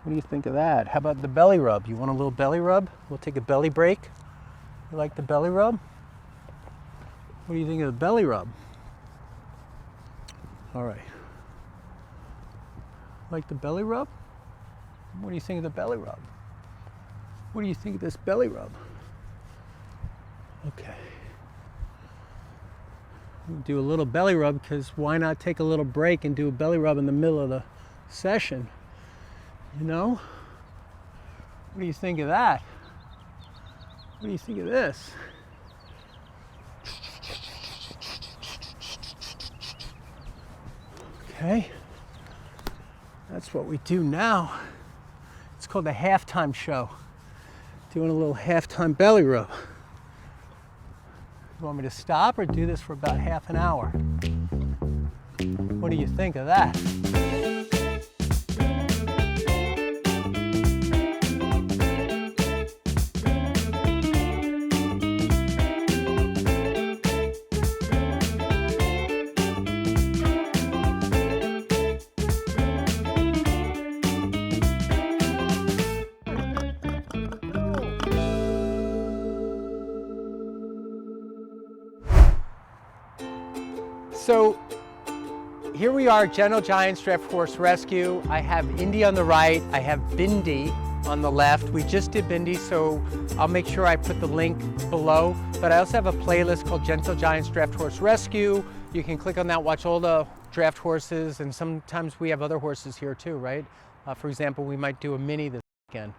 What do you think of that? How about the belly rub? You want a little belly rub? We'll take a belly break. You like the belly rub? What do you think of the belly rub? All right. Like the belly rub? What do you think of the belly rub? What do you think of this belly rub? Okay. We'll do a little belly rub because why not take a little break and do a belly rub in the middle of the session? You know? What do you think of that? What do you think of this? Okay. That's what we do now. It's called the halftime show. Doing a little halftime belly rub. You want me to stop or do this for about half an hour? What do you think of that? So here we are, Gentle Giant's Draft Horse Rescue. I have Indy on the right, I have Bindi on the left. We just did Bindi, so I'll make sure I put the link below. But I also have a playlist called Gentle Giant's Draft Horse Rescue. You can click on that, watch all the draft horses, and sometimes we have other horses here too, right? For example, we might do a mini this weekend.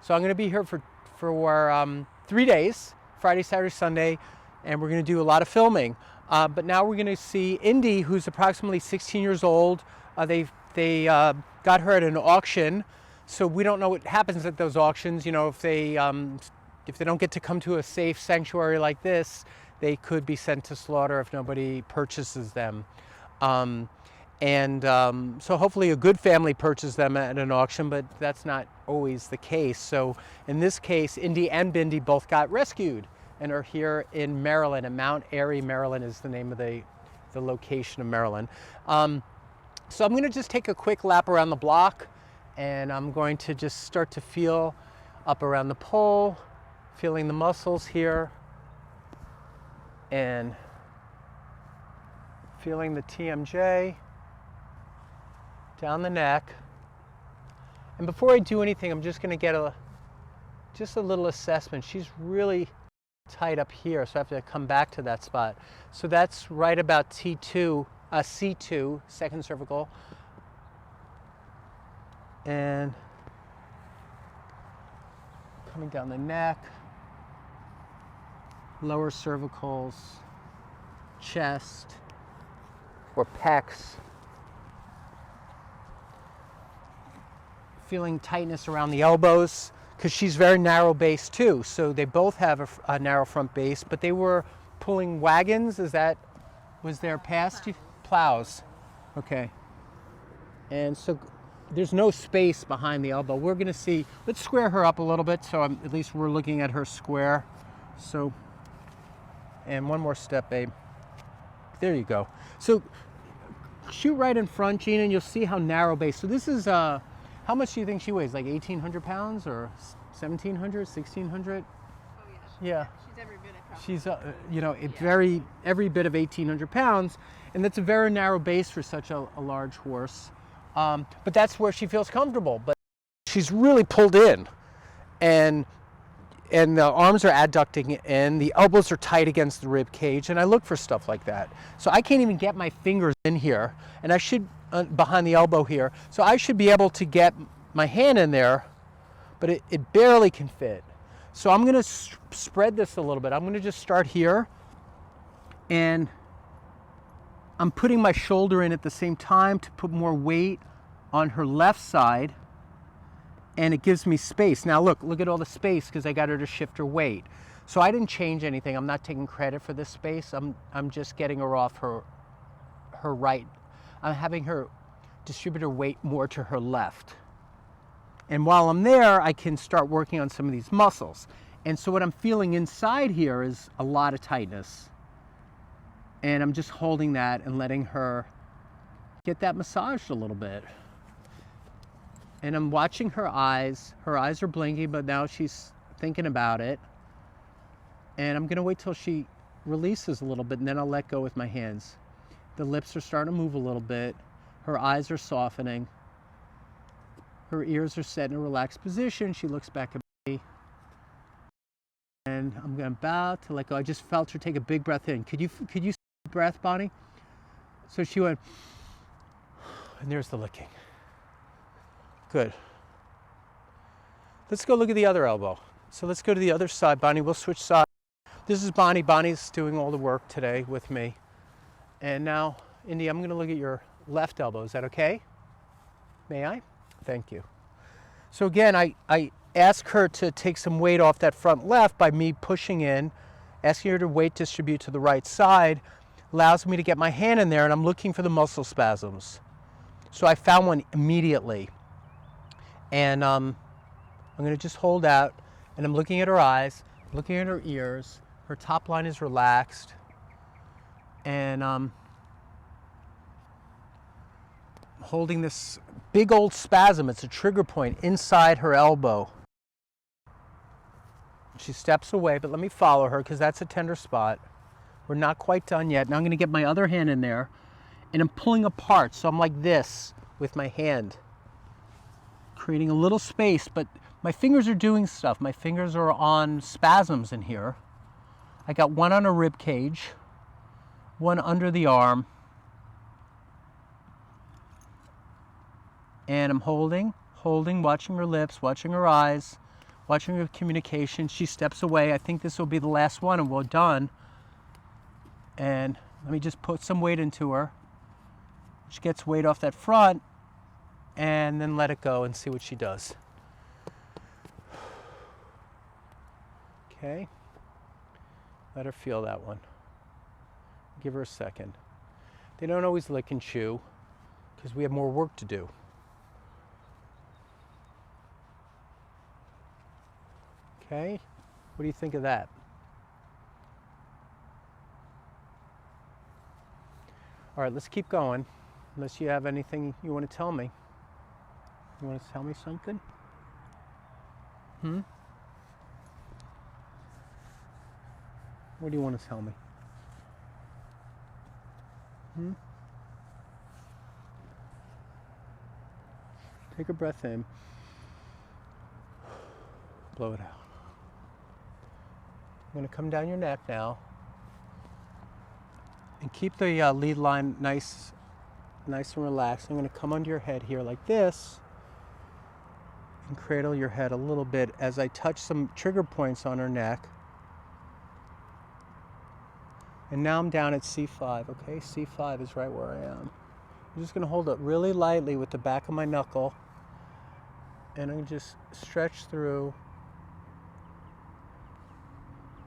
So I'm gonna be here for 3 days, Friday, Saturday, Sunday, and we're gonna do a lot of filming. But now we're going to see Indy, who's approximately 16 years old. They got her at an auction, so we don't know what happens at those auctions. You know, if they don't get to come to a safe sanctuary like this, they could be sent to slaughter if nobody purchases them. So hopefully a good family purchases them at an auction, but that's not always the case. So in this case, Indy and Bindi both got rescued and are here in Maryland, and Mount Airy, Maryland is the name of the location of Maryland. So I'm gonna just take a quick lap around the block, and I'm going to just start to feel up around the pole, feeling the muscles here, and feeling the TMJ down the neck. And before I do anything, I'm just gonna get a little assessment. She's really tight up here, so I have to come back to that spot. So that's right about C2, second cervical. And coming down the neck, lower cervicals, chest, or pecs. Feeling tightness around the elbows, because she's very narrow base too. So they both have a narrow front base, but they were pulling wagons. Was their past? Plows. Okay. And so there's no space behind the elbow. We're gonna see, let's square her up a little bit so at least we're looking at her square. So, and one more step, babe. There you go. So shoot right in front, Gina, and you'll see how narrow base. So this is, how much do you think she weighs? Like 1,800 pounds or 1,700, 1,600? Oh yeah. Yeah. She's every bit of probably. She's, you know, every bit of 1,800 pounds, and that's a very narrow base for such a large horse. But that's where she feels comfortable. But she's really pulled in, and the arms are adducting in, the elbows are tight against the rib cage, and I look for stuff like that. So I can't even get my fingers in here, and I should, behind the elbow here, so I should be able to get my hand in there, but it barely can fit. So I'm gonna spread this a little bit. I'm gonna just start here, and I'm putting my shoulder in at the same time to put more weight on her left side, and it gives me space. Now look at all the space because I got her to shift her weight. So I didn't change anything. I'm not taking credit for this space. I'm just getting her off her right. I'm having her distribute her weight more to her left. And while I'm there, I can start working on some of these muscles. And so what I'm feeling inside here is a lot of tightness. And I'm just holding that and letting her get that massaged a little bit. And I'm watching her eyes. Her eyes are blinking, but now she's thinking about it. And I'm gonna wait till she releases a little bit, and then I'll let go with my hands. The lips are starting to move a little bit. Her eyes are softening. Her ears are set in a relaxed position. She looks back at me. And I'm about to let go. I just felt her take a big breath in. Could you see the breath, Bonnie? So she went, and there's the licking. Good. Let's go look at the other elbow. So let's go to the other side. Bonnie, we'll switch sides. This is Bonnie. Bonnie's doing all the work today with me. And now, Indy, I'm gonna look at your left elbow. Is that okay? May I? Thank you. So again, I ask her to take some weight off that front left by me pushing in, asking her to weight distribute to the right side, allows me to get my hand in there, and I'm looking for the muscle spasms. So I found one immediately. And I'm gonna just hold out, and I'm looking at her eyes, looking at her ears. Her top line is relaxed. And holding this big old spasm. It's a trigger point inside her elbow. She steps away, but let me follow her because that's a tender spot. We're not quite done yet. Now I'm going to get my other hand in there, and I'm pulling apart. So I'm like this with my hand, creating a little space, but my fingers are doing stuff. My fingers are on spasms in here. I got one on a rib cage, one under the arm, and I'm holding, watching her lips, watching her eyes, watching her communication. She steps away. I think this will be the last one and we're done. And let me just put some weight into her. She gets weight off that front, and then let it go and see what she does. Okay. Let her feel that one. Give her a second. They don't always lick and chew because we have more work to do. Okay, what do you think of that? All right, let's keep going. Unless you have anything you want to tell me. You want to tell me something? What do you want to tell me? Take a breath in. Blow it out. I'm going to come down your neck now and keep the lead line nice and relaxed. I'm going to come under your head here like this and cradle your head a little bit as I touch some trigger points on her neck. And now I'm down at C5, okay? C5 is right where I am. I'm just going to hold it really lightly with the back of my knuckle, and I'm going to just stretch through.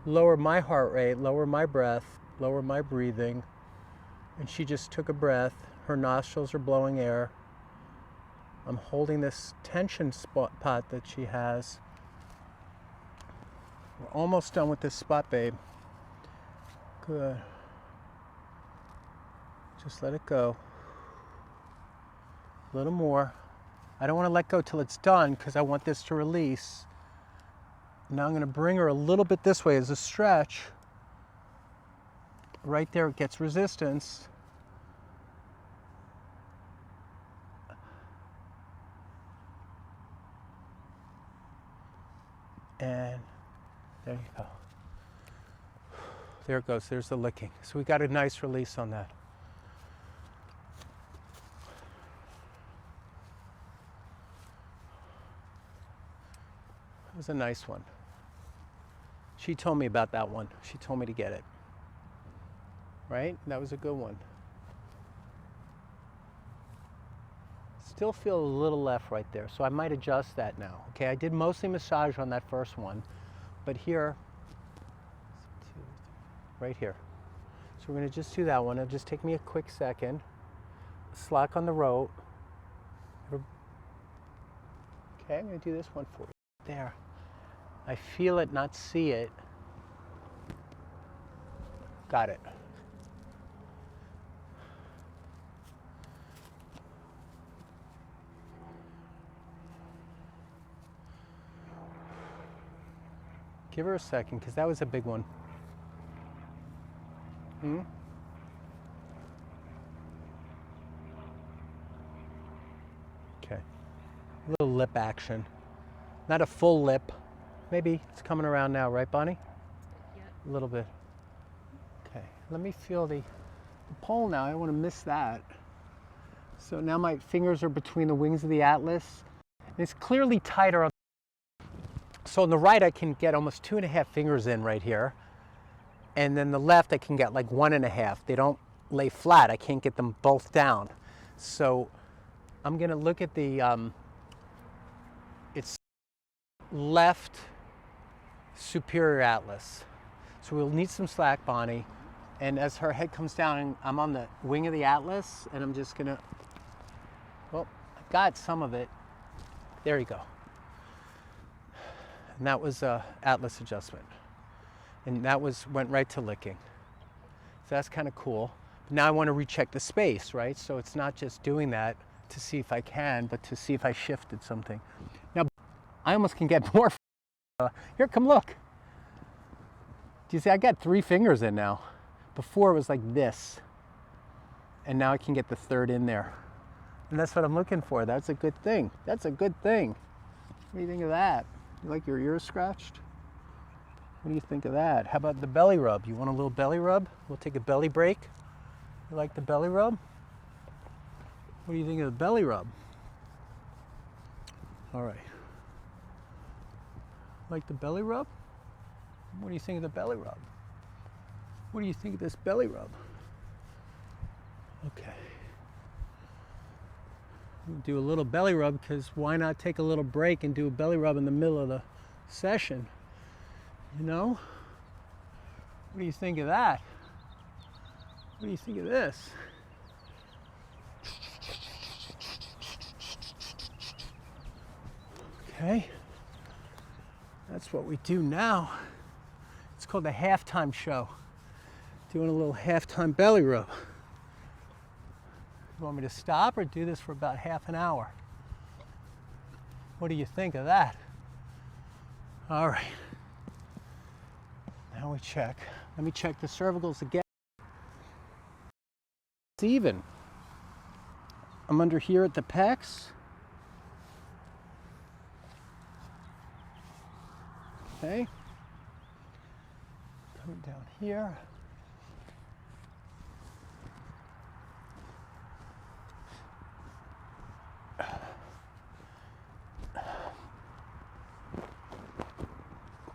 Lower my heart rate, lower my breath, lower my breathing. And she just took a breath. Her nostrils are blowing air. I'm holding this tension spot that she has. We're almost done with this spot, babe. Good. Just let it go. A little more. I don't want to let go till it's done because I want this to release. Now I'm going to bring her a little bit this way as a stretch. Right there it gets resistance. And there you go. There it goes. There's the licking. So we got a nice release on that. It was a nice one. She told me about that one. She told me to get it. Right? That was a good one. Still feel a little left right there, so I might adjust that now. Okay, I did mostly massage on that first one, but here, right here. So we're going to just do that one. It'll just take me a quick second. Slack on the rope. Okay, I'm going to do this one for you. There. I feel it, not see it. Got it. Give her a second, because that was a big one. Okay. A little lip action. Not a full lip. Maybe it's coming around now, right, Bonnie? Yep. A little bit. Okay, let me feel the pole now. I don't want to miss that. So now my fingers are between the wings of the atlas. And it's clearly tighter on. So on the right, I can get almost 2.5 fingers in right here. And then the left, I can get like 1.5. They don't lay flat. I can't get them both down. So I'm gonna look at the, it's left superior atlas. So we'll need some slack, Bonnie. And as her head comes down, I'm on the wing of the atlas, and I'm just gonna, well, I got some of it. There you go. And that was atlas adjustment. And that went right to licking. So that's kind of cool. But now I want to recheck the space, right? So it's not just doing that to see if I can, but to see if I shifted something. Now, I almost can get more. Here, come look. Do you see, I got 3 fingers in now. Before it was like this. And now I can get the 3rd in there. And that's what I'm looking for. That's a good thing. That's a good thing. What do you think of that? You like your ears scratched? What do you think of that? How about the belly rub? You want a little belly rub? We'll take a belly break. You like the belly rub? What do you think of the belly rub? All right. Like the belly rub? What do you think of the belly rub? What do you think of this belly rub? Okay. We'll do a little belly rub, because why not take a little break and do a belly rub in the middle of the session? You know? What do you think of that? What do you think of this? Okay. That's what we do now. It's called the halftime show. Doing a little halftime belly rub. You want me to stop or do this for about half an hour? What do you think of that? All right. Now we check. Let me check the cervicals again. It's even. I'm under here at the pecs. Okay. Coming down here.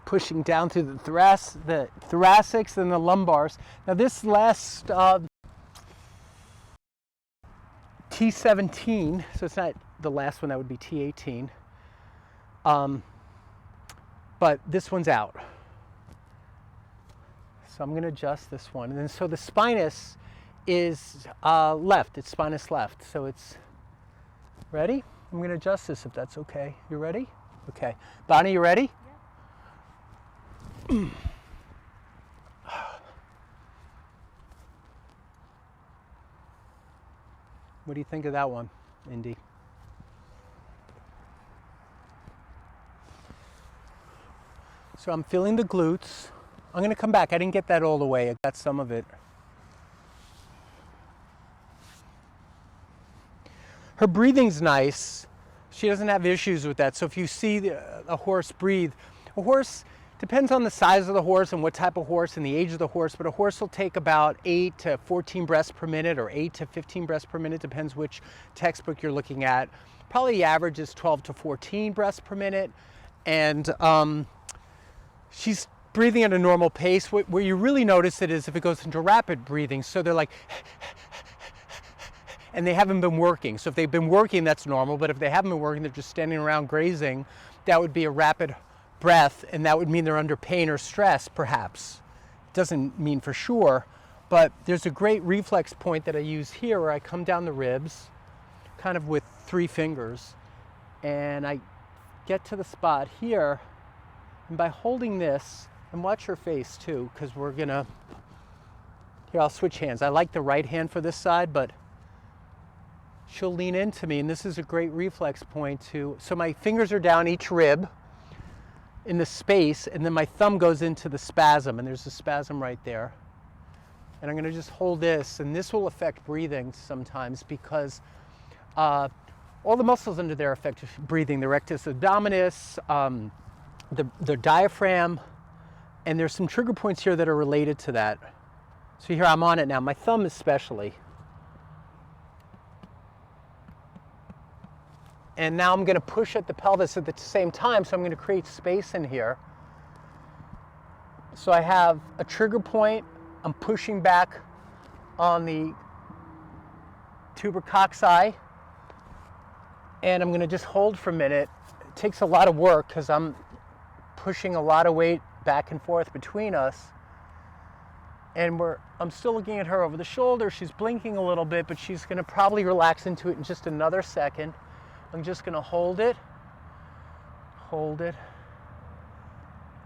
Pushing down through the thoracics and the lumbars. Now this last T17, so it's not the last one, that would be T18. But this one's out. So I'm going to adjust this one. And then so the spinous is left. It's spinous left. So it's ready? I'm going to adjust this if that's okay. You ready? Okay. Bonnie, you ready? Yeah. What do you think of that one, Indy? So I'm feeling the glutes. I'm going to come back. I didn't get that all the way. I got some of it. Her breathing's nice. She doesn't have issues with that. So if you see a horse breathe, a horse depends on the size of the horse and what type of horse and the age of the horse, but a horse will take about 8 to 14 breaths per minute or 8 to 15 breaths per minute, depends which textbook you're looking at. Probably the average is 12 to 14 breaths per minute. And she's breathing at a normal pace. Where you really notice it is if it goes into rapid breathing. So they're like, and they haven't been working. So if they've been working, that's normal. But if they haven't been working, they're just standing around grazing, that would be a rapid breath, and that would mean they're under pain or stress, perhaps. It doesn't mean for sure, but there's a great reflex point that I use here where I come down the ribs, kind of with 3 fingers, and I get to the spot here, and by holding this, and watch her face too, because we're gonna, here, I'll switch hands. I like the right hand for this side, but she'll lean into me, and this is a great reflex point too. So my fingers are down each rib, in the space, and then my thumb goes into the spasm, and there's a spasm right there. And I'm going to just hold this, and this will affect breathing sometimes because all the muscles under there affect breathing, the rectus abdominis, the diaphragm, and there's some trigger points here that are related to that. So here I'm on it now, my thumb especially. And now I'm going to push at the pelvis at the same time, so I'm going to create space in here. So I have a trigger point, I'm pushing back on the tubercocci, and I'm going to just hold for a minute. It takes a lot of work because I'm pushing a lot of weight back and forth between us. And I'm still looking at her over the shoulder. She's blinking a little bit, but she's going to probably relax into it in just another second. I'm just going to hold it,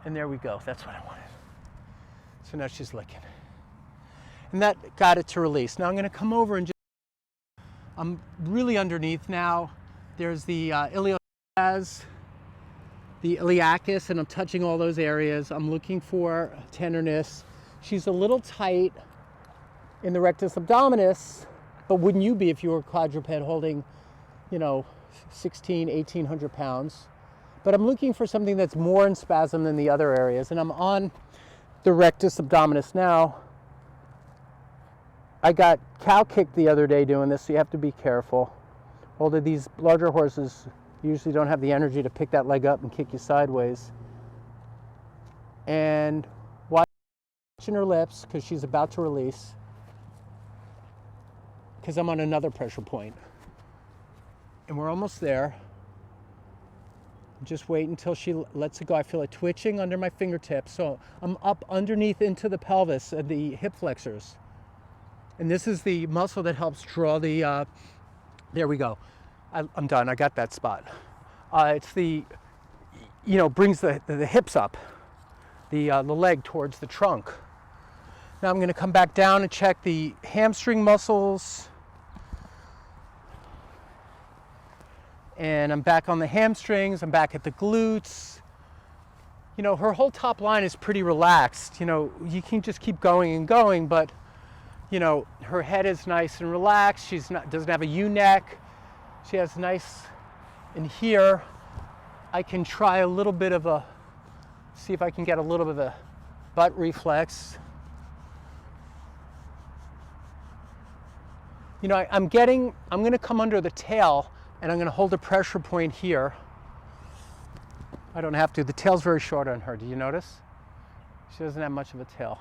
and there we go. That's what I wanted. So now she's licking. And that got it to release. Now I'm going to come over and I'm really underneath now. There's the iliopsoas, the iliacus, and I'm touching all those areas. I'm looking for tenderness. She's a little tight in the rectus abdominis, but wouldn't you be if you were a quadruped holding, 1,800 pounds. But I'm looking for something that's more in spasm than the other areas, and I'm on the rectus abdominis now. I got cow kicked the other day doing this, so you have to be careful. Although these larger horses usually don't have the energy to pick that leg up and kick you sideways. And watching her lips, because she's about to release, because I'm on another pressure point. And we're almost there. Just wait until she lets it go. I feel it twitching under my fingertips. So I'm up underneath into the pelvis and the hip flexors. And this is the muscle that helps draw the, there we go. I'm done, I got that spot. It's the, brings the hips up, the leg towards the trunk. Now I'm gonna come back down and check the hamstring muscles. And I'm back on the hamstrings, I'm back at the glutes. Her whole top line is pretty relaxed. You can just keep going and going, but her head is nice and relaxed. Doesn't have a U-neck. She has nice in here. I can try a little bit of see if I can get a little bit of a butt reflex. I'm gonna come under the tail, and I'm going to hold a pressure point here. I don't have to. The tail's very short on her. Do you notice? She doesn't have much of a tail.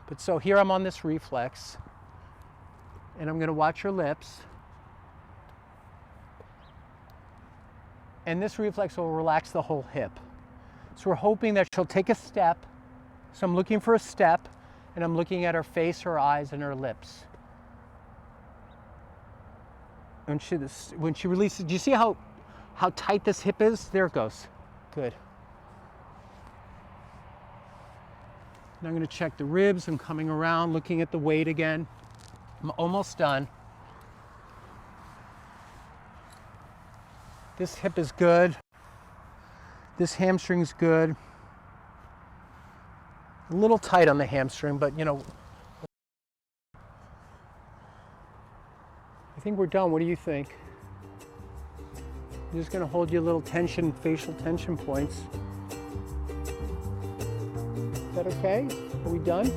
But so here I'm on this reflex, and I'm going to watch her lips. And this reflex will relax the whole hip. So we're hoping that she'll take a step. So I'm looking for a step, and I'm looking at her face, her eyes, and her lips. When she releases, do you see how tight this hip is? There it goes. Good. Now I'm going to check the ribs. I'm coming around, looking at the weight again. I'm almost done. This hip is good. This hamstring's good. A little tight on the hamstring, but I think we're done. What do you think? I'm just going to hold you a little tension, facial tension points. Is that okay? Are we done?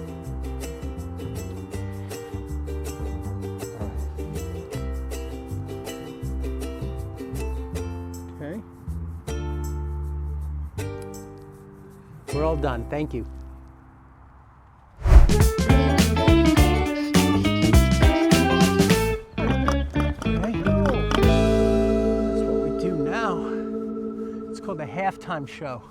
Okay. We're all done. Thank you. The halftime show.